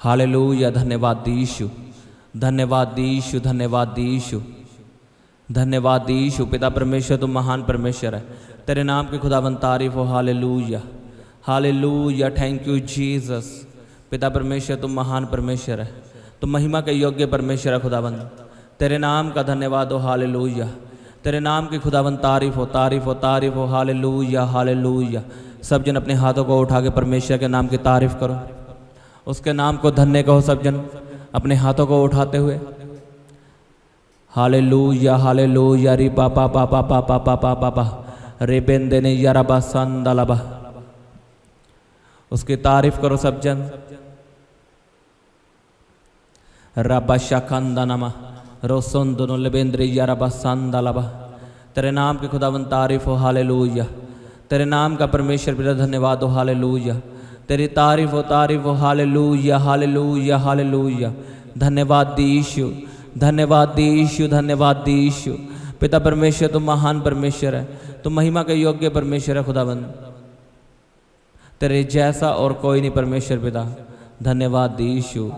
Hallelujah. धन्यवाद यीशु, धन्यवाद यीशु, धन्यवाद यीशु, धन्यवाद यीशु। पिता परमेश्वर तुम महान परमेश्वर है, तेरे नाम की खुदावंद तारीफ हो। Hallelujah, hallelujah. Thank you Jesus. पिता परमेश्वर तुम महान परमेश्वर है, तुम महिमा के योग्य परमेश्वर है खुदावंद। तेरे नाम का धन्यवाद हो। हालेलुया। तेरे नाम की खुदावंद तारीफ हो, तारीफ हो, तारीफ हो। Hallelujah, hallelujah. सब जन अपने हाथों को उठा के परमेश्वर के नाम की तारीफ करो, उसके नाम को धन्य कहो। सब जन अपने हाथों को उठाते हुए हालेलुया, हालेलुया। री पापा पापा पापा पापा पापा रे बेंदे ने यारबा संदलबा, उसकी तारीफ करो सब जन। रबा शखंदनमा रोसन दोनों लेबेंद्रे यारबा संदलबा। तेरे नाम की खुदावंद तारीफ हो। हालेलुया। तेरे नाम का परमेश्वर पिता धन्यवाद हो। हालेलुया। तेरी तारीफ हो, तारीफ हो। Hallelujah, hallelujah, hallelujah. धन्यवाद यीशु, धन्यवाद यीशु, धन्यवाद यीशु। पिता परमेश्वर तुम महान परमेश्वर है, तुम महिमा के योग्य परमेश्वर है खुदावंद। तेरे जैसा और कोई नहीं परमेश्वर पिता। धन्यवाद यीशु,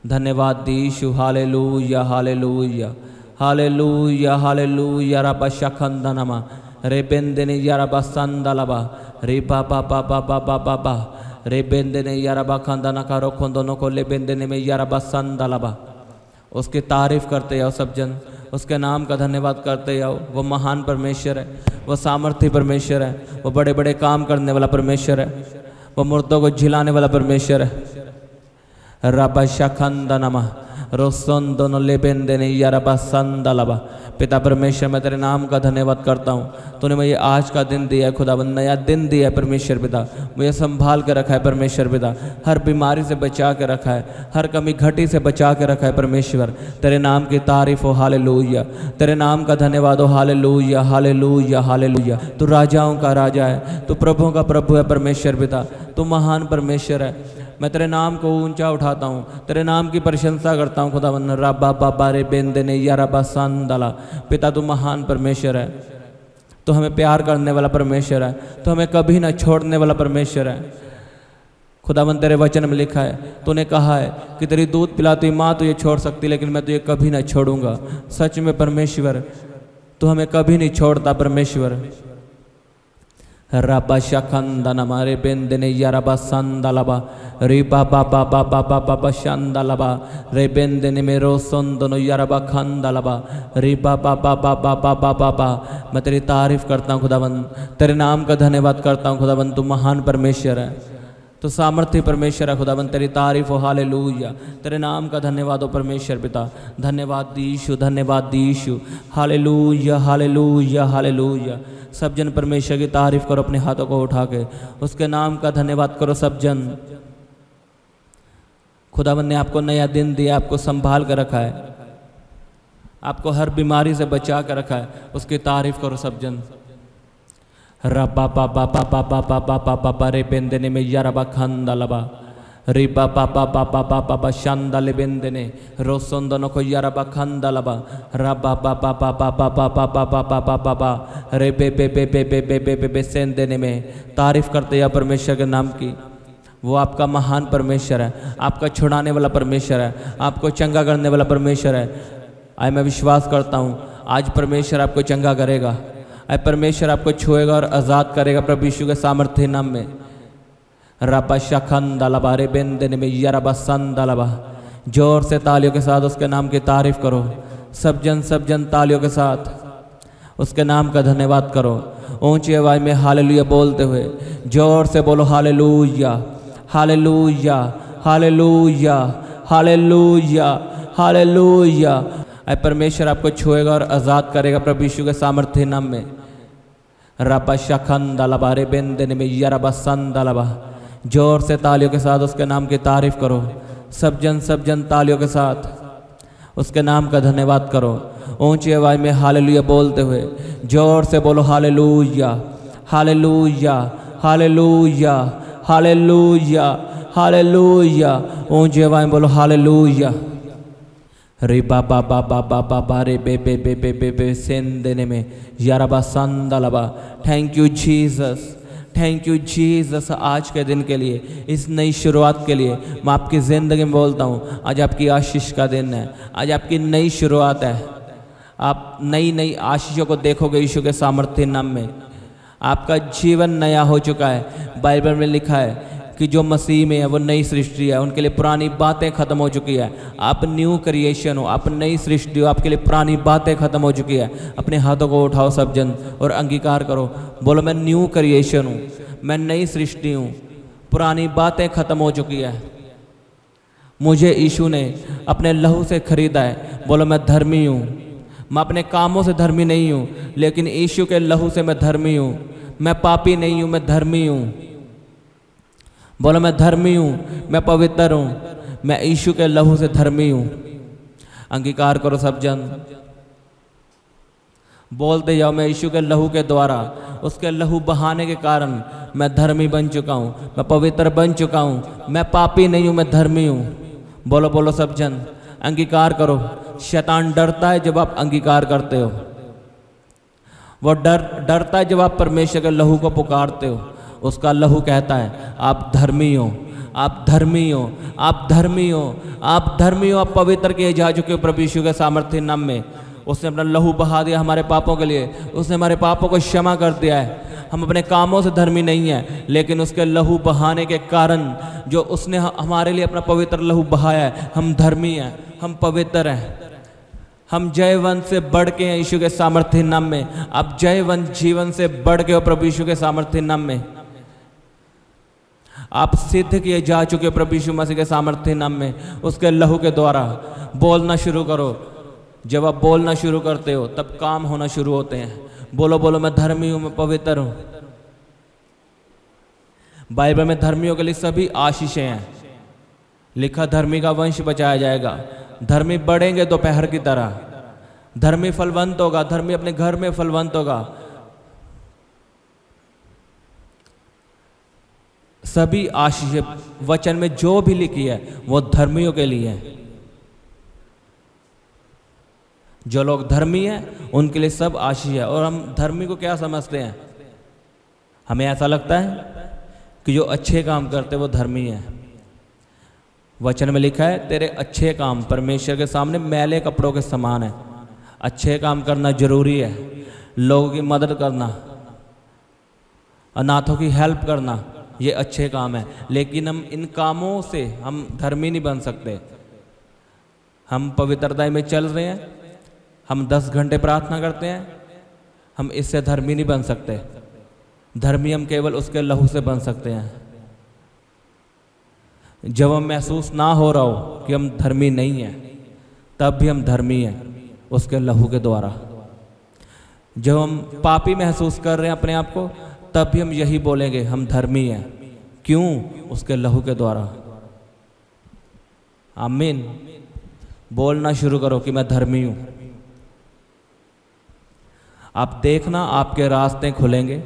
धन्यवाद यीशु। Hallelujah, hallelujah, hallelujah, hallelujah. रबा शखंदनमा रे बेंदेने यारबा संदलबा रे पापा पापा पापा पापा रे बेंदेने यारबा खंदना कारो खोंदोनो को ले बेंदेने में यारबा संदलबा। उसकी तारीफ करते जाओ सब जन, उसके नाम का धन्यवाद करते जाओ। वो महान परमेश्वर है, वो सामर्थ्य परमेश्वर है, वो बड़े बड़े काम करने वाला परमेश्वर है, वो मुर्दों को झिलाने वाला परमेश्वर है। रबा शखंदनमा रोसन दोनों लेबेंदेने यारबा संदलबा। पिता परमेश्वर मैं तेरे नाम का धन्यवाद करता हूँ, तूने मुझे आज का दिन दिया है खुदावंद, नया दिन दिया है परमेश्वर पिता। मुझे संभाल के रखा है परमेश्वर पिता, हर बीमारी से बचा के रखा है, हर कमी घटी से बचा के रखा है परमेश्वर। तेरे नाम की तारीफ हो। हालेलुया। तेरे नाम का धन्यवाद हो। Hallelujah, hallelujah, hallelujah. तू राजाओं का राजा है, तू प्रभुओं का प्रभु है परमेश्वर पिता। तू महान परमेश्वर है। मैं तेरे नाम को ऊंचा उठाता हूँ, तेरे नाम की प्रशंसा करता हूँ खुदावंद। रबा बाबा रे बेंदेने यारबा संदला। पिता तू महान परमेश्वर है, तो हमें प्यार करने वाला परमेश्वर है, तो हमें कभी ना छोड़ने वाला परमेश्वर है खुदावंद। तेरे वचन में लिखा है, तूने कहा है कि तेरी दूध पिलाती माँ तुझे छोड़ सकती, लेकिन मैं तुझे कभी ना छोड़ूंगा। सच में परमेश्वर तू हमें कभी नहीं छोड़ता परमेश्वर। रबा शखंदनमा रे बेंदेने यारबा संदलबा रे बाबा बाबा बाबा बाबा शंदलबा रे बेंदेने में रोसन दोनों यारबा खंदलबा रे बाबा बाबा बाबा बाबा बा। मैं तेरी तारीफ करता हूँ खुदावंद, तेरे नाम का धन्यवाद करता हूँ खुदावंद। तू महान परमेश्वर है, तो सामर्थ्य परमेश्वर है खुदावंद। तेरी तारीफ हो। हालेलुया। तेरे नाम का धन्यवाद हो परमेश्वर पिता। धन्यवाद यीशु, धन्यवाद यीशु। Hallelujah, hallelujah, hallelujah. सब जन परमेश्वर की तारीफ करो अपने हाथों को उठा के, उसके नाम का धन्यवाद करो सब जन। खुदावंद ने आपको नया दिन दिया, आपको संभाल कर रखा है, आपको हर बीमारी से बचा कर रखा है, उसकी तारीफ करो सब जन। रबा पापा पापा पापा पापा पापा रे बेंदेने में यारबा खंदलबा रे पापा पापा पापा पापा शांदले बेंदेने रोसन दोनों को यारबा खंदलबा रबा पापा पापा पापा पापा पापा पापा रे बे बे बे बे बे बे बे बे बे सेंदेने में। तारीफ करते या परमेश्वर के नाम की। वो आपका महान परमेश्वर है, आपका छुड़ाने वाला परमेश्वर है, आपको चंगा करने वाला परमेश्वर है। आए मैं विश्वास करता हूँ आज परमेश्वर आपको चंगा करेगा, आए परमेश्वर आपको छुएगा और आज़ाद करेगा प्रभु यीशु के सामर्थ्य नाम में। रबा शखंदलबा रे बेंदेने में यारबा संदलबा। जोर से तालियों के साथ उसके नाम की तारीफ करो सब जन तालियों के साथ उसके नाम का धन्यवाद करो। ऊंची आवाज में हालेलुया बोलते हुए जोर से बोलो hallelujah, hallelujah, hallelujah, hallelujah, hallelujah. ऐ परमेश्वर आपको छुएगा और आज़ाद करेगा प्रभु यीशु के सामर्थ्य नाम में। रबा शखंदलबा रे बेंदेने में यारबा संदलबा। जोर से तालियों के साथ उसके नाम की तारीफ करो सब जन तालियों के साथ उसके नाम का धन्यवाद करो। ऊंची आवाज में हालेलुया बोलते हुए जोर से बोलो hallelujah, hallelujah, hallelujah, hallelujah, hallelujah. ऊंची आवाज में बोलो हालेलुया। रे बाबा बाबा बाबा बा रे बे बे बे बे बे बे सेंदेने में यारबा संदलबा। Thank you Jesus, thank you Jesus आज के दिन के लिए, इस नई शुरुआत के लिए। मैं आपकी ज़िंदगी में बोलता हूँ आज आपकी आशीष का दिन है, आज आपकी नई शुरुआत है। आप नई नई आशीषों को देखोगे यीशु के सामर्थ्य नाम में। आपका जीवन नया हो चुका है। बाइबल में लिखा है कि जो मसीह में है वो नई सृष्टि है, उनके लिए पुरानी बातें खत्म हो चुकी है। आप न्यू क्रिएशन हो, आप नई सृष्टि हो, आपके लिए पुरानी बातें खत्म हो चुकी है। अपने हाथों को उठाओ सब जन और अंगीकार करो, बोलो मैं न्यू क्रिएशन हूँ, मैं नई सृष्टि हूँ, पुरानी बातें खत्म हो चुकी है। मुझे यीशु ने अपने लहू से खरीदा है। बोलो मैं धर्मी हूँ, मैं अपने कामों से धर्मी नहीं हूँ, लेकिन यीशु के लहू से मैं धर्मी हूँ। मैं पापी नहीं हूँ, मैं धर्मी हूँ। बोलो मैं धर्मी हूँ, मैं पवित्र हूँ, मैं यीशु के लहू से धर्मी हूँ। अंगीकार करो सब जन, बोलते जाओ मैं यीशु के लहू के द्वारा, उसके लहू बहाने के कारण मैं धर्मी बन चुका हूँ, मैं पवित्र बन चुका हूँ, मैं पापी नहीं हूँ, मैं धर्मी हूँ। बोलो बोलो सब जन, अंगीकार करो। शैतान डरता है जब आप अंगीकार करते हो, वो डरता है जब आप परमेश्वर के लहू को पुकारते हो। उसका लहू कहता है आप धर्मी हो, आप धर्मी हो, आप धर्मी हो, आप धर्मी हो, आप पवित्र किए जा चुके हो प्रभु यीशु के सामर्थ्य नाम में। उसने अपना लहू बहा दिया हमारे पापों के लिए, उसने हमारे पापों को क्षमा कर दिया है। हम अपने कामों से धर्मी नहीं हैं, लेकिन उसके लहू बहाने के कारण, जो उसने हमारे लिए अपना पवित्र लहू बहाया है, हम धर्मी हैं, हम पवित्र हैं, हम जयवंत से बढ़ के हैं यीशु के सामर्थ्य नाम में। आप जयवंत जीवन से बढ़ के हो प्रभु यीशु के सामर्थ्य नाम में। आप सिद्ध किए जा चुके हो प्रभु यीशु मसीह के सामर्थ्य नाम में, उसके लहू के द्वारा। बोलना शुरू करो। जब आप बोलना शुरू करते हो तब काम होना शुरू होते हैं। बोलो बोलो मैं धर्मी हूँ, मैं पवित्र हूँ। बाइबल में धर्मियों के लिए सभी आशीषें हैं। लिखा धर्मी का वंश बचाया जाएगा। धर्मी बढ़ेंगे दोपहर की तरह, धर्मी फलवंत होगा, धर्मी अपने घर में फलवंत होगा। सभी आशीष वचन में जो भी लिखी है वो धर्मियों के लिए है। जो लोग धर्मी हैं उनके लिए सब आशीष है। और हम धर्मी को क्या समझते हैं? हमें ऐसा लगता है कि जो अच्छे काम करते वो धर्मी है। वचन में लिखा है तेरे अच्छे काम परमेश्वर के सामने मैले कपड़ों के समान है। अच्छे काम करना जरूरी है। लोगों की मदद करना, अनाथों की हेल्प करना, ये अच्छे काम है। लेकिन हम इन कामों से हम धर्मी नहीं बन सकते। हम पवित्रता में चल रहे हैं, हम 10 घंटे प्रार्थना करते हैं, हम इससे धर्मी नहीं बन सकते। धर्मी हम केवल उसके लहू से बन सकते हैं। जब हम महसूस ना हो रहा हो कि हम धर्मी नहीं हैं, तब भी हम धर्मी हैं उसके लहू के द्वारा। जब हम पापी महसूस कर रहे हैं अपने आप को, तब भी हम यही बोलेंगे हम धर्मी हैं। क्यों? उसके लहू के द्वारा। आमीन। बोलना शुरू करो कि मैं धर्मी हूं। आप देखना आपके रास्ते खुलेंगे,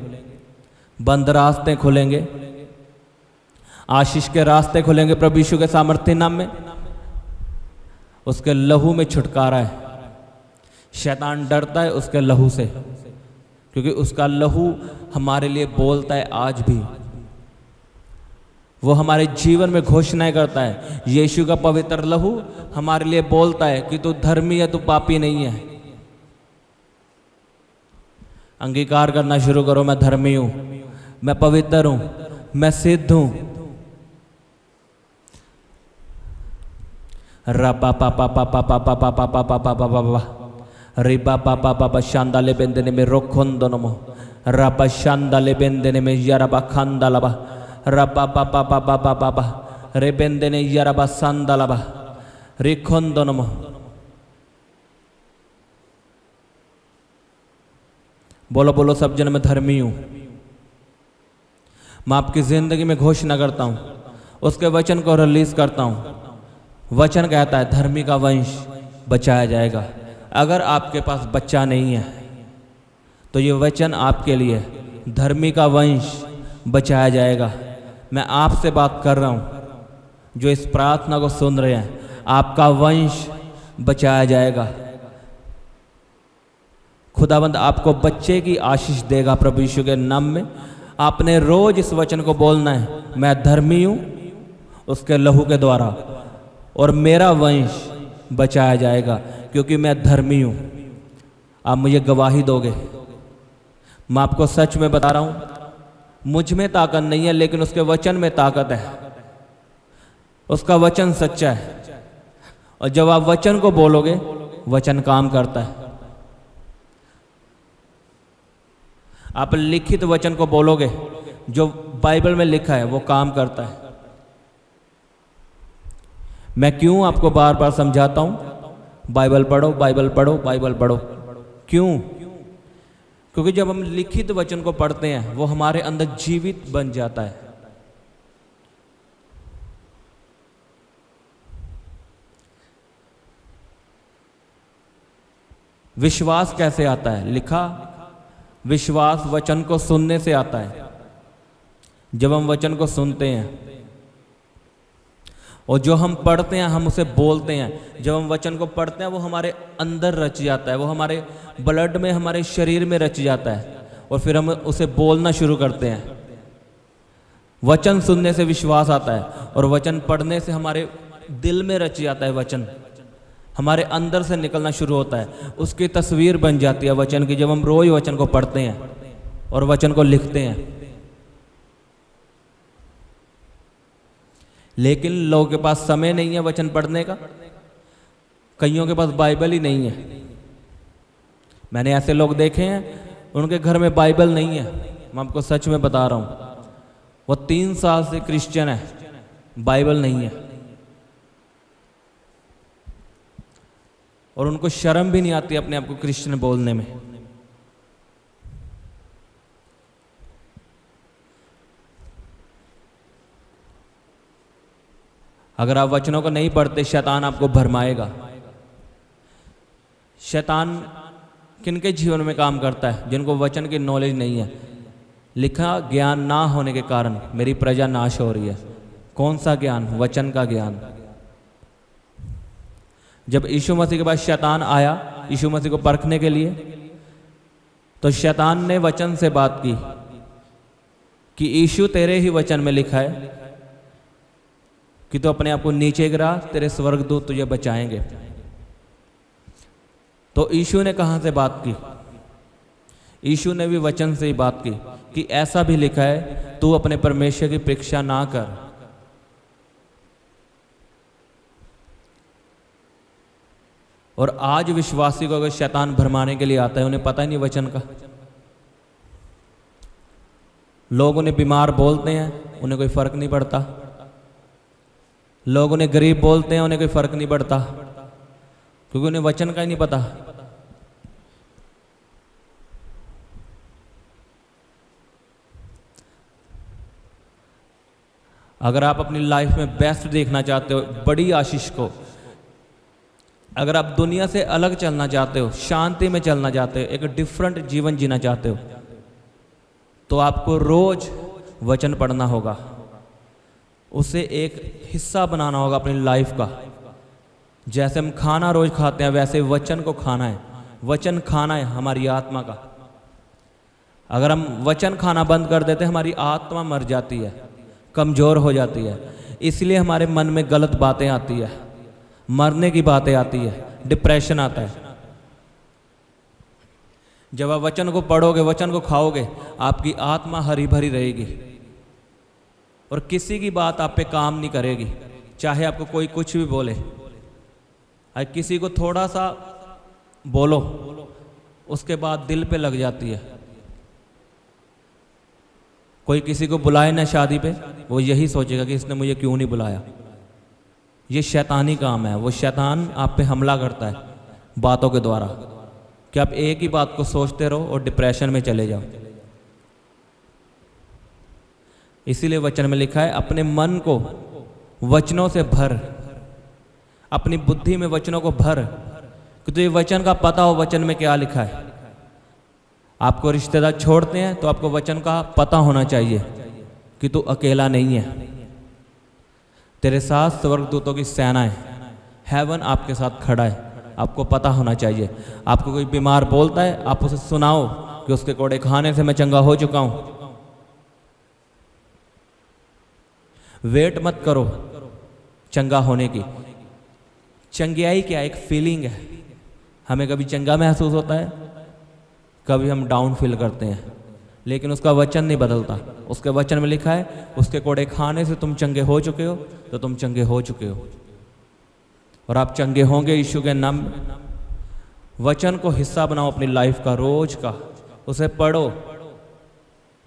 बंद रास्ते खुलेंगे, आशीष के रास्ते खुलेंगे प्रभु यीशु के सामर्थ्य नाम में। उसके लहू में छुटकारा है। शैतान डरता है उसके लहू से, क्योंकि उसका लहू हमारे लिए बोलता है। आज भी वो हमारे जीवन में घोषणाएं करता है। यीशु का पवित्र लहू हमारे लिए बोलता है कि तू धर्मी है, तू पापी नहीं है। अंगीकार करना शुरू करो, मैं धर्मी हूं, मैं पवित्र हूं, मैं सिद्ध हूं। रपा पा पा पा पा पा पा पा पा पा पा पा पा पा रिबा पा पा पा पा शांदाले बेंदने में रोखोंदोनमो रपा शांदाले बेंदने में यरबा खांदालबा रपा पा पा पा पा पा पा पा रे बेंदने यरबा सांदालबा रिखोंदोनमो। बोलो बोलो सब जन, मैं धर्मी हूं। मैं आपकी जिंदगी में घोषणा करता हूं, उसके वचन को रिलीज करता हूं। वचन कहता है धर्मी का वंश बचाया जाएगा। अगर आपके पास बच्चा नहीं है तो ये वचन आपके लिए, धर्मी का वंश बचाया जाएगा। मैं आपसे बात कर रहा हूं जो इस प्रार्थना को सुन रहे हैं, आपका वंश बचाया जाएगा। खुदाबंद आपको बच्चे की आशीष देगा प्रभु यीशु के नाम में। आपने रोज इस वचन को बोलना है, मैं धर्मी हूं उसके लहू के द्वारा, और मेरा वंश बचाया जाएगा क्योंकि मैं धर्मी हूं। आप मुझे गवाही दोगे। मैं आपको सच में बता रहा हूं, मुझ में ताकत नहीं है, लेकिन उसके वचन में ताकत है। उसका वचन सच्चा है, और जब आप वचन को बोलोगे, वचन काम करता है। आप लिखित वचन को बोलोगे, जो बाइबल में लिखा है वो काम करता है। मैं क्यों आपको बार बार समझाता हूं, बाइबल पढ़ो, बाइबल पढ़ो, बाइबल पढ़ो। क्यों? क्योंकि जब हम लिखित वचन को पढ़ते हैं, वो हमारे अंदर जीवित बन जाता है। विश्वास कैसे आता है? लिखा, विश्वास वचन को सुनने से आता है। जब हम वचन को सुनते हैं और जो हम पढ़ते हैं, हम उसे बोलते हैं। जब हम वचन को पढ़ते हैं, वो हमारे अंदर रच जाता है, वो हमारे ब्लड में, हमारे शरीर में रच जाता है, और फिर हम उसे बोलना शुरू करते हैं। वचन सुनने से विश्वास आता है, और वचन पढ़ने से हमारे दिल में रच जाता है। वचन हमारे अंदर से निकलना शुरू होता है, उसकी तस्वीर बन जाती है वचन की। जब हम रोज वचन को पढ़ते हैं और वचन को लिखते हैं। लेकिन लोगों के पास समय नहीं है वचन पढ़ने का, कईयों के पास बाइबल ही नहीं है। मैंने ऐसे लोग देखे हैं, उनके घर में बाइबल नहीं है। मैं आपको सच में बता रहा हूं, वो 3 साल से क्रिश्चियन है, बाइबल नहीं है, और उनको शर्म भी नहीं आती अपने आप को क्रिश्चियन बोलने में। अगर आप वचनों को नहीं पढ़ते, शैतान आपको भरमाएगा। शैतान किनके जीवन में काम करता है? जिनको वचन की नॉलेज नहीं है। लिखा, ज्ञान ना होने के कारण मेरी प्रजा नाश हो रही है। कौन सा ज्ञान? वचन का ज्ञान। जब यीशु मसीह के पास शैतान आया यीशु मसीह को परखने के लिए, तो शैतान ने वचन से बात की कि यीशु, तेरे ही वचन में लिखा है कि तू अपने आप को नीचे गिरा, तेरे स्वर्गदूत तुझे बचाएंगे। तो यीशु ने कहां से बात की? यीशु ने भी वचन से ही बात की कि ऐसा भी लिखा है, तू अपने परमेश्वर की परीक्षा ना कर। और आज विश्वासी को अगर शैतान भरमाने के लिए आता है, उन्हें पता ही नहीं वचन का। लोग उन्हें बीमार बोलते हैं, उन्हें कोई फर्क नहीं पड़ता। लोग उन्हें गरीब बोलते हैं, उन्हें कोई फर्क नहीं पड़ता, क्योंकि उन्हें वचन का ही नहीं पता। अगर आप अपनी लाइफ में बेस्ट देखना चाहते हो, बड़ी आशीष को, अगर आप दुनिया से अलग चलना चाहते हो, शांति में चलना चाहते हो, एक डिफरेंट जीवन जीना चाहते हो, तो आपको रोज वचन पढ़ना होगा। उसे एक हिस्सा बनाना होगा अपनी लाइफ का। जैसे हम खाना रोज खाते हैं, वैसे वचन को खाना है। वचन खाना है हमारी आत्मा का। अगर हम वचन खाना बंद कर देते, हमारी आत्मा मर जाती है, कमज़ोर हो जाती है। इसलिए हमारे मन में गलत बातें आती है, मरने की बातें आती है, डिप्रेशन आता है। जब आप वचन को पढ़ोगे, वचन को खाओगे, आपकी आत्मा हरी भरी रहेगी, और किसी की बात आप पे काम नहीं करेगी। चाहे आपको कोई कुछ भी बोले, अगर किसी को थोड़ा सा बोलो, उसके बाद दिल पे लग जाती है। कोई किसी को बुलाए ना शादी पे, वो यही सोचेगा कि इसने मुझे क्यों नहीं बुलाया। ये शैतानी काम है। वो शैतान आप पे हमला करता है बातों के द्वारा, कि आप एक ही बात को सोचते रहो और डिप्रेशन में चले जाओ। इसीलिए वचन में लिखा है, अपने मन को वचनों से भर, अपनी बुद्धि में वचनों को भर, कि तुझे वचन का पता हो वचन में क्या लिखा है। आपको रिश्तेदार छोड़ते हैं तो आपको वचन का पता होना चाहिए कि तू अकेला नहीं है। तेरे साथ स्वर्गदूतों की सेना है, हेवन आपके साथ खड़ा है। आपको पता होना चाहिए। आपको कोई बीमार बोलता है, आप उसे सुनाओ कि उसके कोड़े खाने से मैं चंगा हो चुका हूँ। वेट मत करो चंगा होने की। चंगियाई क्या एक फीलिंग है। हमें कभी चंगा महसूस होता है, कभी हम डाउन फील करते हैं, लेकिन उसका वचन नहीं बदलता। उसके वचन में लिखा है उसके कोड़े खाने से तुम चंगे हो चुके हो, तो तुम चंगे हो चुके हो और आप चंगे होंगे यीशु के नाम में। वचन को हिस्सा बनाओ अपनी लाइफ का, रोज का उसे पढ़ो।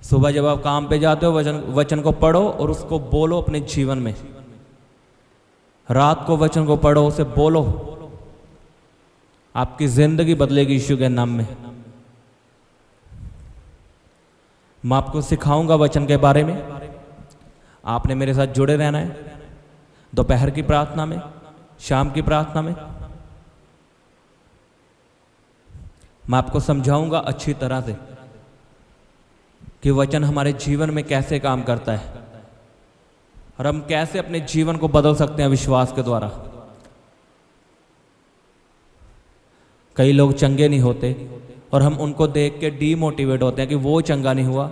सुबह जब आप काम पे जाते हो वचन को पढ़ो और उसको बोलो अपने जीवन में। रात को वचन को पढ़ो, उसे बोलो, आपकी जिंदगी बदलेगी यीशु के नाम में। मैं आपको सिखाऊंगा वचन के बारे में। आपने मेरे साथ जुड़े रहना है, दोपहर की प्रार्थना में, शाम की प्रार्थना में। मैं आपको समझाऊंगा अच्छी तरह से कि वचन हमारे जीवन में कैसे काम करता है और हम कैसे अपने जीवन को बदल सकते हैं विश्वास के द्वारा। कई लोग चंगे नहीं होते और हम उनको देख के डीमोटिवेट होते हैं कि वो चंगा नहीं हुआ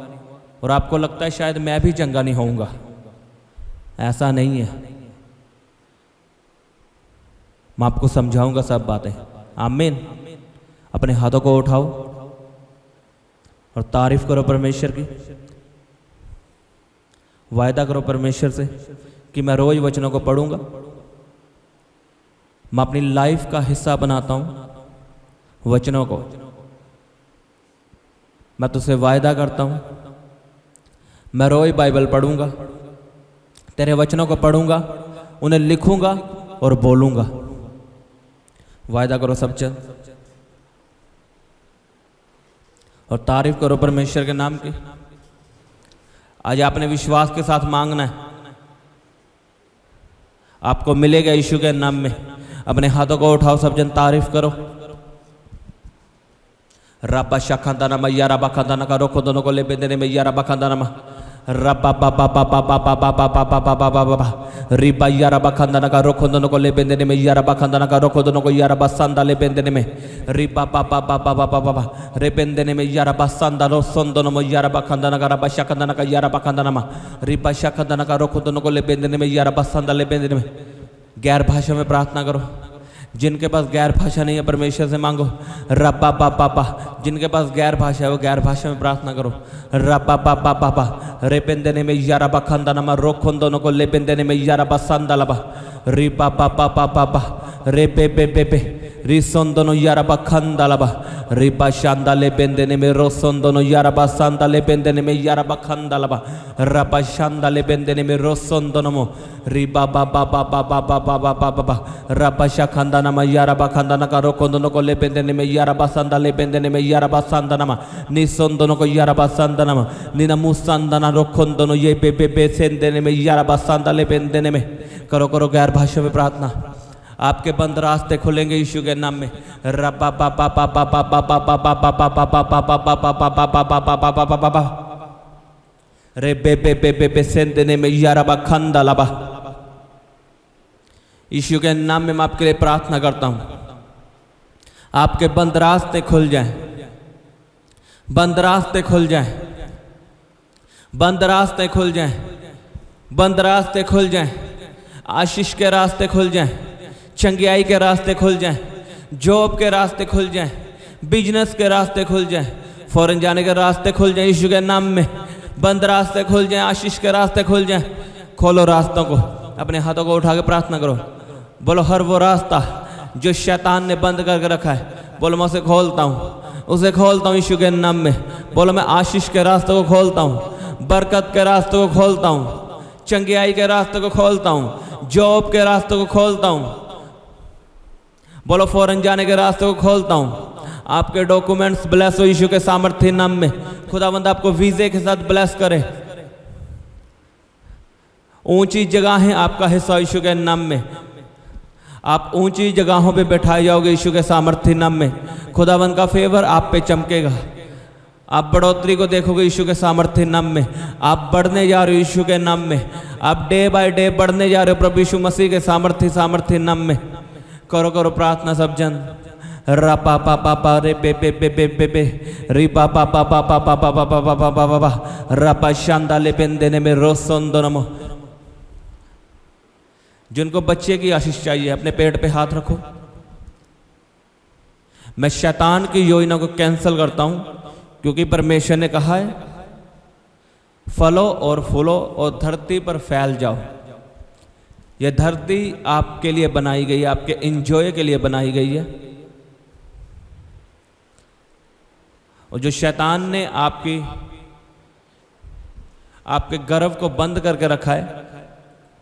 और आपको लगता है शायद मैं भी चंगा नहीं होऊंगा। ऐसा नहीं है। मैं आपको समझाऊंगा सब बातें। आमीन। अपने हाथों को उठाओ और तारीफ करो परमेश्वर की। वायदा करो परमेश्वर से कि मैं रोज वचनों को पढ़ूंगा, मैं अपनी लाइफ का हिस्सा बनाता हूं वचनों को। मैं तुझसे वायदा करता हूं मैं रोज बाइबल पढ़ूंगा, तेरे वचनों को पढ़ूंगा, उन्हें लिखूंगा और बोलूंगा। वायदा करो सब चल और तारीफ करो परमेश्वर के नाम की। आज आपने विश्वास के साथ मांगना है, आपको मिलेगा यीशु के नाम में। अपने हाथों को उठाओ, सब जन तारीफ करो। रब्बा शखंदाना मैया रब्बा खंदाना का रोको दोनों को ले बेंदने मैया रब्बा खंदाना रब्बा बाबा बाबा बाबा बाबा बाबा बाबा बाबा रिबा या रब्बा खंदाना का रोको दोनों को ले बेंदने में या रब्बा खंदाना का रोको दोनों को या रब्बा संदा ले बेंदने में रिबा बाबा बाबा बाबा बाबा रे बेंदने में या रब्बा संदा रो सोन दोनों में या रब्बा खंदाना का रब्बा शखंदाना का या रब्बा खंदाना मा रिबा शखंदाना का रोको दोनों को ले बेंदने में या रब्बा संदा ले बेंदने में। गैर भाषा में प्रार्थना करो। जिनके पास गैर भाषा नहीं है परमेश्वर से मांगो। रब्बा बाबा बाबा जिनके पास गैर भाषा है वो गैर भाषा में प्रार्थना करो। रब्बा बाबा बाबा रे बेंदने में या रब्बा खंदाना मा रोखोन दोनों को ले बेंदने में या रब्बा संदा लबा रिबा बाबा बाबा रे बे बे बे बे रिसोन दोनों या रब्बा खंदा लबा रिबा शांदा ले बेंदने में रोसोन दोनों या रब्बा संदा ले बेंदने में या रब्बा खंदा लबा रब्बा शांदा ले बेंदने में रोसोन दोनों मो रिबा बाबा बाबा बाबा बाबा बाबा रब्बा शखंदाना मा या रब्बा खंदाना का रोकोन दोनों को ले बेंदने में या रब्बा संदा ले बेंदने में या रब्बा संदाना मा निसोन दोनों को या रब्बा संदाना मा निना मुसंदाना रोकोन दोनों ये बे बे बे सेंदने में या रब्बा संदा ले बेंदने में। करो करो गैर भाषा में प्रार्थना। आपके बंद रास्ते खुलेंगे यीशु के नाम में। रब्बा बाबा बाबा बाबा बाबा बाबा बाबा बाबा बाबा बाबा बाबा बाबा बाबा रे बे बे बे बे बे सेंदने में या रब्बा खंदा लबा। यीशु के नाम में मैं आपके लिए प्रार्थना करता हूं, आपके बंद रास्ते खुल जाएं, बंद रास्ते खुल जाएं, बंद रास्ते खुल जाएं, बंद रास्ते खुल जाएं, आशीष के रास्ते खुल जाएं, चंगियाई के रास्ते खुल जाएं, जॉब के रास्ते खुल जाएं, बिजनेस के रास्ते खुल जाएं, फॉरेन जाने के रास्ते खुल जाएं। यीशु के नाम में बंद रास्ते खुल जाएं, आशीष के रास्ते खुल जाएं। खोलो रास्तों को। अपने हाथों को उठा के प्रार्थना करो। बोलो हर वो रास्ता जो शैतान ने बंद करके रखा है, बोलो मैं उसे खोलता हूँ, उसे खोलता हूँ यीशु के नाम में। बोलो मैं आशीष के रास्ते को खोलता हूँ, बरकत के रास्ते को खोलता हूँ, चंगियाई के रास्ते को खोलता हूँ, जॉब के रास्ते को खोलता हूँ। बोलो फॉरेन जाने के रास्ते को खोलता हूँ। आपके डॉक्यूमेंट्स ब्लेस हो यीशु के सामर्थ्य नाम में। खुदावंद आपको वीजे के साथ ब्लेस करे। ऊंची जगहें आपका हिस्सा यीशु के नाम में। आप ऊंची जगहों पे बैठाए जाओगे यीशु के सामर्थ्य नाम में। खुदावंद का फेवर आप पे चमकेगा। आप बढ़ोतरी को देखोगे यीशु के सामर्थ्य नाम में। आप बढ़ने जा रहे हो यीशु के नाम में। आप डे बाय डे बढ़ने जा रहे हो प्रभु यीशु मसीह के सामर्थ्य नाम में। करो करो प्रार्थना सब जन। रा पा पा पा पा रे पे पे पे पे पे पे री पा पा पा पा पा पा पा पा पा पा पा पा पा रा पा शांदा ले बेंदेने में रोसोन दोनों। जिनको बच्चे की आशीष चाहिए अपने पेट पे हाथ रखो। मैं शैतान की योजना को कैंसिल करता हूं, क्योंकि परमेश्वर ने कहा है फलो और फूलो और धरती पर फैल जाओ। यह धरती आपके लिए बनाई गई है, आपके इंजॉय के लिए बनाई गई है। और जो शैतान ने आपके गर्व को बंद करके रखा है,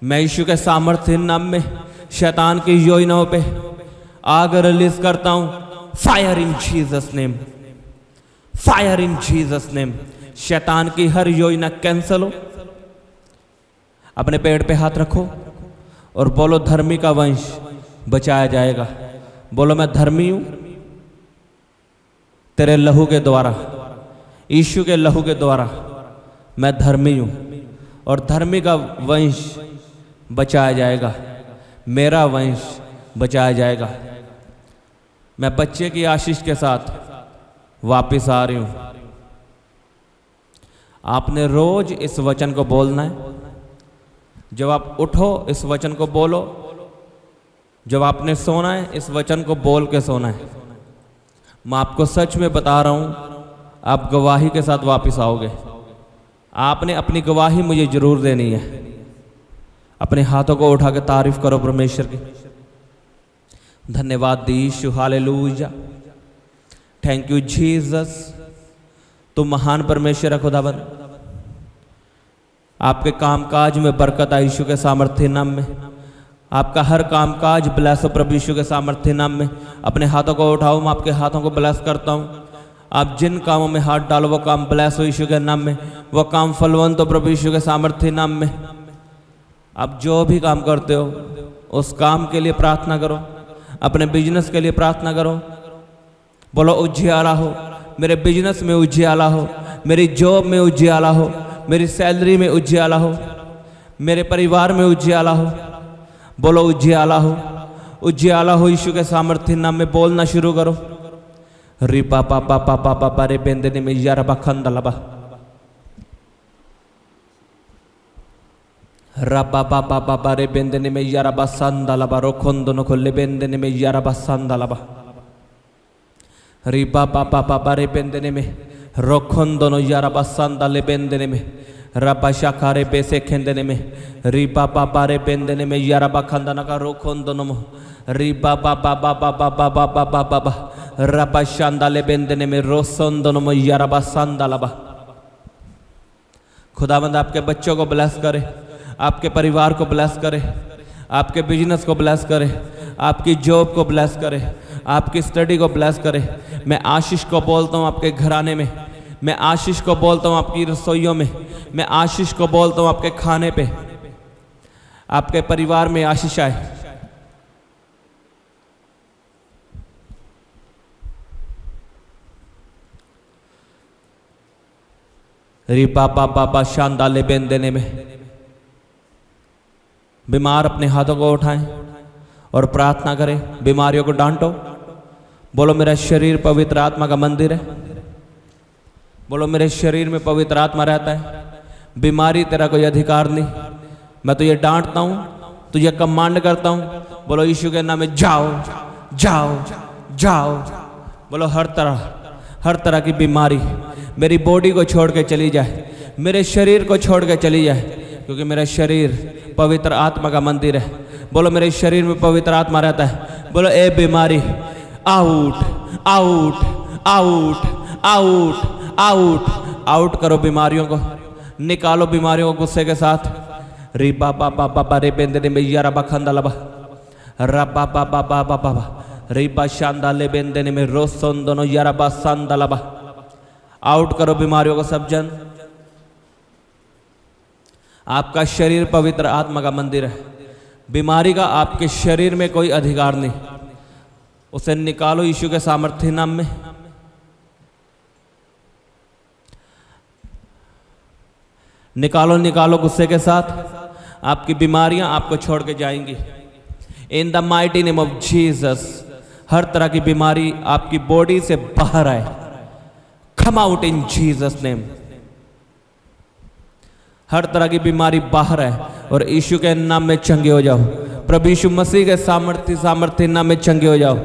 मैं यीशु के सामर्थ्य नाम में शैतान की योजनाओं पे आग रिलीज करता हूं। Fire in Jesus name, fire in Jesus name. शैतान की हर योजना कैंसल हो। अपने पेट पे हाथ रखो और बोलो धर्मी का वंश बचाया जाएगा। बोलो मैं धर्मी हूं तेरे लहू के द्वारा, यीशु के लहू के द्वारा मैं धर्मी हूं और धर्मी का वंश बचाया जाएगा, मेरा वंश बचाया जाएगा। मैं बच्चे की आशीष के साथ वापस आ रही हूं। आपने रोज इस वचन को बोलना है। जब आप उठो इस वचन को बोलो, जब आपने सोना है इस वचन को बोल के सोना है। मैं आपको सच में बता रहा हूं, आप गवाही के साथ वापस आओगे। आपने अपनी गवाही मुझे जरूर देनी है। अपने हाथों को उठा के तारीफ करो परमेश्वर की। धन्यवाद यीशु, हालेलुया, थैंक यू जीसस। तुम महान परमेश्वर है खुदावन। आपके कामकाज में बरकत आई यीशु के सामर्थ्य नाम में। आपका हर कामकाज ब्लेस हो प्रभु यीशु के सामर्थ्य नाम में। अपने हाथों को उठाओ, मैं आपके हाथों को ब्लेस करता हूँ। आप जिन कामों में हाथ डालो वो काम ब्लेस हो यीशु के नाम में। वो काम फलवंत हो प्रभु यीशु के सामर्थ्य नाम में। आप जो भी काम करते हो उस काम के लिए प्रार्थना करो। अपने बिजनेस के लिए प्रार्थना करो। बोलो उजियाला हो, मेरे बिजनेस में उजियाला हो, मेरी जॉब में उजियाला हो, मेरी सैलरी में उजियाला हो, मेरे परिवार में उजियाला हो। बोलो उजियाला हो, उजियाला हो यीशु के सामर्थ्य नाम में। बोलना शुरू करो। री पापा पापा पापा पारे बेंदने में यारा बखंदलबा, रबा पापा पापा रे बेंदने में यारा बसंदलबा, रोखोंदनो खोले बेंदने में यारा बसंदलबा। री पापा पापा रे बेंदने में रोखोंदनो यारा बसंदले बेंदने में, रबा शाखारे बेसे खेंदने में, री पापा पारे बेंदने में यारा बखंदना का रोखोंदनो मो, री पापा पापा पापा पापा पापा पापा रबा शांदाले बेंदने में रोसोंदनो मो यारा बसंदलबा। खुदावंद आपके बच्चों को ब्लेस करे, आपके परिवार को ब्लेस करे, आपके बिजनेस को ब्लेस करे, आपकी जॉब को ब्लेस करे, आपकी स्टडी को ब्लेस करे। मैं आशीष को बोलता हूँ आपके घराने में, मैं आशीष को बोलता हूँ आपकी रसोइयों में, मैं आशीष को बोलता हूँ आपके खाने पे, आपके परिवार में आशीष आए। री पापा पापा शांदाले बेंदने में। बीमार अपने हाथों को उठाएं और प्रार्थना करें। बीमारियों को डांटो। बोलो मेरा शरीर पवित्र आत्मा का मंदिर है। बोलो मेरे शरीर में पवित्र आत्मा रहता है। बीमारी तेरा कोई अधिकार नहीं। मैं तुझे डांटता हूँ, तुझे कमांड करता हूँ। बोलो यीशु के नाम में जाओ जाओ जाओ। बोलो हर तरह की बीमारी मेरी बॉडी को छोड़ के चली जाए, मेरे शरीर को छोड़ के चली जाए, क्योंकि मेरा शरीर पवित्र आत्मा का मंदिर है। बोलो मेरे शरीर में पवित्र आत्मा रहता है। बोलो ए बीमारी out out out out out out करो बीमारियों को, निकालो बीमारियों को गुस्से के साथ। री बाबा बाबा बा रे बेंदने में यारा बखंदा लबा, रबा बाबा बाबा बाबा री बा शांदा ले बेंदने में रोसों दोनों यारा बा सांदा लबा। आउट करो बीमारियों को सब जन। आपका शरीर पवित्र आत्मा का मंदिर है। बीमारी का आपके शरीर में कोई अधिकार नहीं। उसे निकालो यीशु के सामर्थ्य नाम में। निकालो निकालो गुस्से के साथ। आपकी बीमारियां आपको छोड़ के जाएंगी in the mighty name of Jesus. हर तरह की बीमारी आपकी बॉडी से बाहर आए। Come out in Jesus name. हर तरह की बीमारी बाहर है और यीशु के नाम में चंगे हो जाओ। प्रभु यीशु मसीह के सामर्थ्य नाम में चंगे हो जाओ।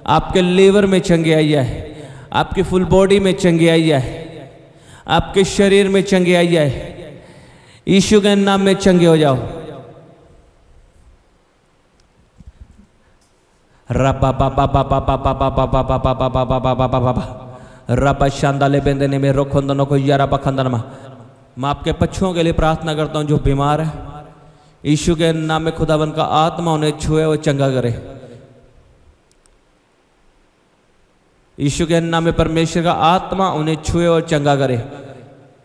आपके लीवर में चंगे आई है, आपकी फुल बॉडी में चंगे आई है, आपके शरीर में चंगे आई है। यीशु के नाम में चंगे हो जाओ। रबा बाबा बाबा बाबा बाबा बाबा बाबा बाबा बाबा बाबा रबा शांदाले बेंदने में रोखंदनों को यारा बखंदनमा। मैं आपके पक्षों के लिए प्रार्थना करता हूँ जो बीमार है, यीशु के नाम में खुदावन का आत्मा उन्हें छुए और चंगा करे। यीशु के नाम में परमेश्वर का आत्मा उन्हें छुए और चंगा करे।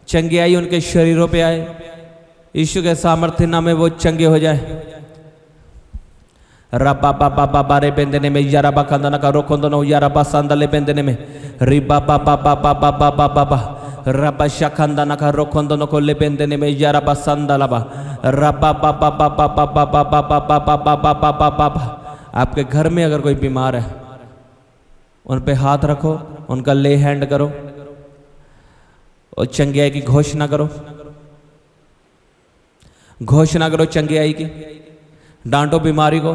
चंगे आई उनके शरीरों पे आए, यीशु के सामर्थ्य नाम में वो चंगे हो जाए। रबा बाबा बाबा रे बेंदने में यारा बखंदना का रोखंदनो यारा बसंदले बेंदने में रिबा बाबा बाबा बाबा बाबा रबा शखंदना का रोखंदनो को ले बेंदने में यारा बसंदलबा रबा बाबा बाबा बाबा बाबा बाबा बाबा बाबा। आपके घर में अगर कोई बीमार है, उन पे हाथ रखो, उनका ले हैंड करो और चंगियाई की घोषणा करो। घोषणा करो चंगियाई की, डांटो बीमारी को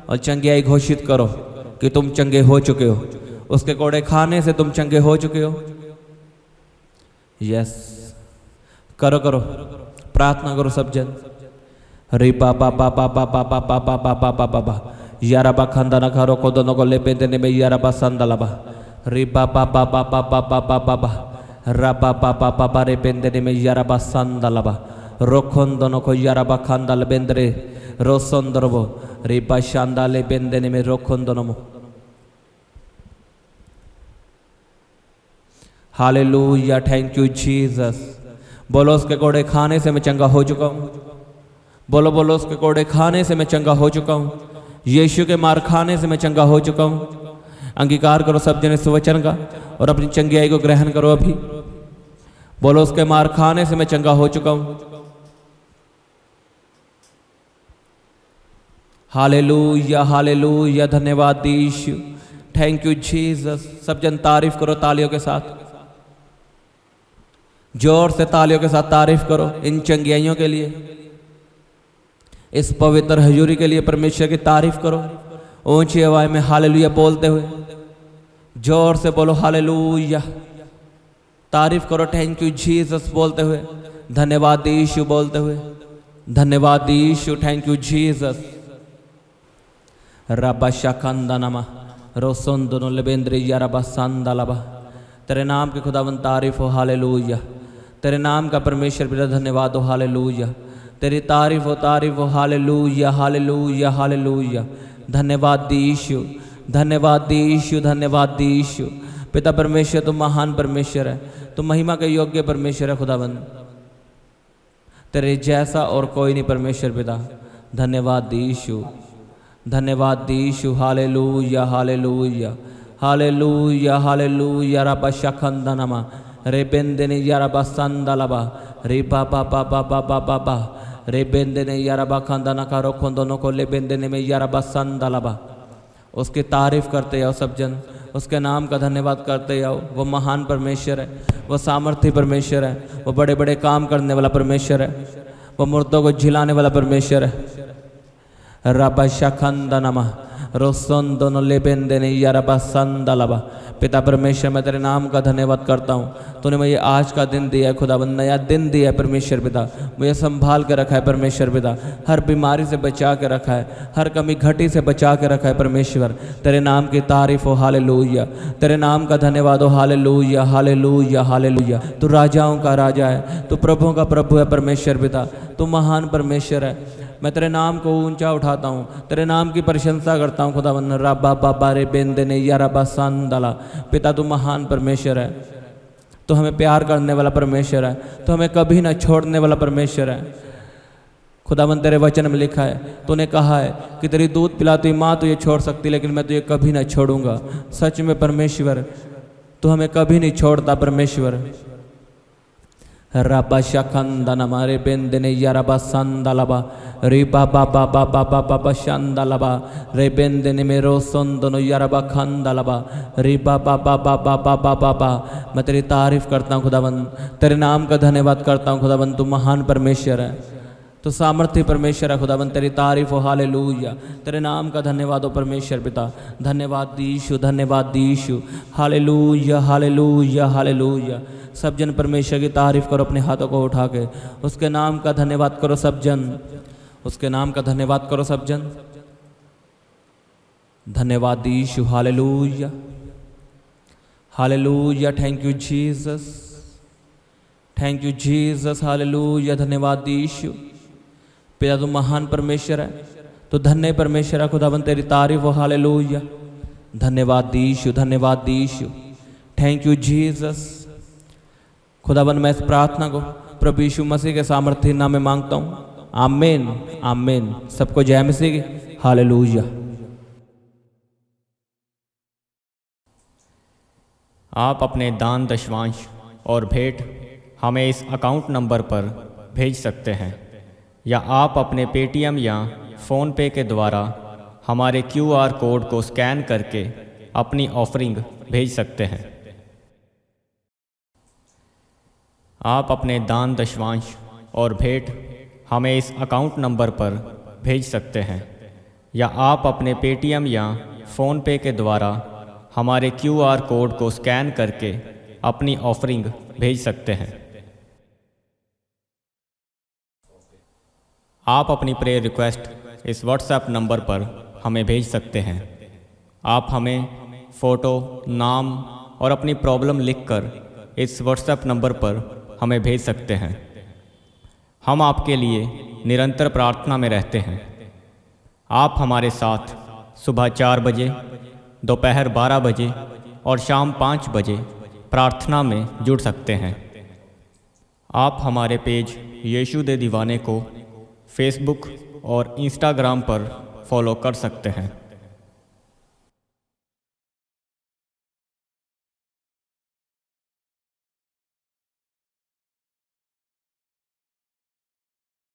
और चंगियाई घोषित करो कि तुम चंगे हो चुके हो। उसके कोड़े खाने से तुम चंगे हो चुके हो। यस, करो करो, प्रार्थना करो सब जन। रे बाबा बाबा बाबा बाबा बाबा बाबा बाबा यारा बा खंदना खारो को दोनों को ले बेंदने में यारा बा संदलबा रे बाबा बाबा बाबा बाबा बाबा रबा बाबा बाबा रे बेंदने में यारा बा संदलबा रोखन दोनों को यारा बा खंदल बेंदरे रोसंदरबो रे बा शांदाले बेंदने में रोखन दोनों मो। Hallelujah, thank you Jesus. बोलो उसके कोड़े खाने से मैं चंगा हो चुका हूँ। बोलो बोलो उसके कोड़े खाने से मैं चंगा हो चुका हूँ। यीशु के मार खाने से मैं चंगा हो चुका हूँ। अंगीकार करो सब जने इस वचन का और अपनी चंगियाई को ग्रहण करो अभी। बोलो उसके मार खाने से मैं चंगा हो चुका हूँ। हालेलुया हालेलुया, धन्यवाद यीशु, थैंक यू जीसस। सब जन तारीफ करो तालियों के साथ, जोर से तालियों के साथ तारीफ करो इन चंगियाइयों के लिए, इस पवित्र हजूरी के लिए परमेश्वर की तारीफ करो। ऊंची आवाज में हालेलुया बोलते हुए जोर से बोलो हालेलुया, तारीफ करो थैंक यू जीसस बोलते हुए, धन्यवाद यीशु बोलते हुए, धन्यवाद यीशु, थैंक यू जीसस। रबा शखंदनमा रोसंदनो लेबेंद्रे यारबा संदलबा। तेरे नाम के खुदावन तारीफ हो, हालेलुया। तेरे नाम का परमेश्वर पिता धन्यवाद हो, हालेलुया। तेरी तारीफ हो, हालेलुया हालेलुया हालेलुया। धन्यवाद यीशु, धन्यवाद यीशु, धन्यवाद यीशु। पिता परमेश्वर तुम महान परमेश्वर है, तुम महिमा के योग्य परमेश्वर है खुदावन। तेरे जैसा और कोई नहीं परमेश्वर पिता। धन्यवाद यीशु, धन्यवाद यीशु, हालेलुया हालेलुया हालेलुया हालेलुया। रबा शखंदनमा रे बेंदने यारबा संदलबा रे बाबा बाबा बाबा बाबा रे बेंदने यारबा खंदना का रोखंदों को ले बेंदने में यारबा संदलबा। उसकी तारीफ करते जाओ सब जन, उसके नाम का धन्यवाद करते जाओ। वो महान परमेश्वर है, वो सामर्थ्य परमेश्वर है, वो बड़े बड़े काम करने वाला परमेश्वर है, वो मुर्दों को झिलाने वाला परमेश्वर है। रबा शखंदनमा रोसंदनो लेबेंदने यारबा संदलबा। पिता परमेश्वर मैं तेरे नाम का धन्यवाद करता हूँ। तूने मुझे आज का दिन दिया है खुदाबंद, नया दिन दिया है परमेश्वर पिता। मुझे संभाल के रखा है परमेश्वर पिता, हर बीमारी से बचा के रखा है, हर कमी घटी से बचा के रखा है परमेश्वर। तेरे नाम की तारीफ हो, हालेलुया। तेरे नाम का धन्यवाद हो, हालेलुया हालेलुया हालेलुया। तू राजाओं का राजा है, तू प्रभुओं का प्रभु है परमेश्वर पिता। तू महान परमेश्वर है। मैं तेरे नाम को ऊंचा उठाता हूँ, तेरे नाम की प्रशंसा करता हूँ खुदावन। रबा बाबा रे बेंदने यारबा संदला। पिता तू महान परमेश्वर है, तो हमें प्यार करने वाला परमेश्वर है, तो हमें कभी ना छोड़ने वाला परमेश्वर है खुदावन। तेरे वचन में लिखा है, तूने कहा है कि तेरी दूध पिलाती माँ तुझे छोड़ सकती, लेकिन मैं तुझे कभी ना छोड़ूंगा। सच में परमेश्वर तू हमें कभी नहीं छोड़ता परमेश्वर। रबा शखंदनमा रे बेंदने यारबा संदलबा रे बाबा बाबा बाबा बाबा शंदलबा रे बेंदने में रोसंदनो यारबा खंदलबा रे बाबा बाबा बाबा बाबा। मैं तेरी तारीफ करता हूँ खुदावन, तेरे नाम का धन्यवाद करता हूँ खुदावन। तू महान परमेश्वर है, तो सामर्थ्य परमेश्वर है खुदाबंद, तेरी तारीफ हो, हालेलुया। तेरे नाम का धन्यवाद हो परमेश्वर पिता, धन्यवाद यीशु, धन्यवाद यीशु, हालेलुया हालेलुया हालेलुया। सब जन परमेश्वर की तारीफ करो, अपने हाथों को उठा के उसके नाम का धन्यवाद करो सब जन, उसके नाम का धन्यवाद करो सब जन। धन्यवाद यीशु, hallelujah hallelujah. Thank you Jesus, thank you Jesus, hallelujah. धन्यवाद यीशु पिता, तू महान परमेश्वर है, तो धन्य परमेश्वर है खुदाबंद, तेरी तारीफ हो, हालेलुया। धन्यवाद यीशु, धन्यवाद यीशु, थैंक यू जीसस। खुदाबंद मैं इस प्रार्थना को प्रभु यीशु मसीह के सामर्थ्य नाम में मांगता हूँ, आमीन आमीन। सबको जय मसीह की, हालेलुया। आप अपने दान दशवांश और भेंट हमें इस अकाउंट नंबर पर भेज सकते हैं, या आप अपने पेटीएम या फ़ोन पे के द्वारा हमारे QR कोड को स्कैन करके अपनी ऑफरिंग भेज सकते हैं। आप अपने दान दशवांश और भेंट हमें इस अकाउंट नंबर पर भेज सकते हैं, या आप अपने पेटीएम या फ़ोन पे के द्वारा हमारे QR कोड को स्कैन करके अपनी ऑफरिंग भेज सकते हैं। आप अपनी प्रेयर रिक्वेस्ट इस व्हाट्सएप नंबर पर हमें भेज सकते हैं। आप हमें फ़ोटो, नाम और अपनी प्रॉब्लम लिखकर इस व्हाट्सएप नंबर पर हमें भेज सकते हैं। हम आपके लिए निरंतर प्रार्थना में रहते हैं। आप हमारे साथ सुबह 4 बजे, दोपहर 12 बजे और शाम 5 बजे प्रार्थना में जुड़ सकते हैं। आप हमारे पेज यीशु दे दीवाने को फेसबुक और इंस्टाग्राम पर फॉलो कर सकते हैं।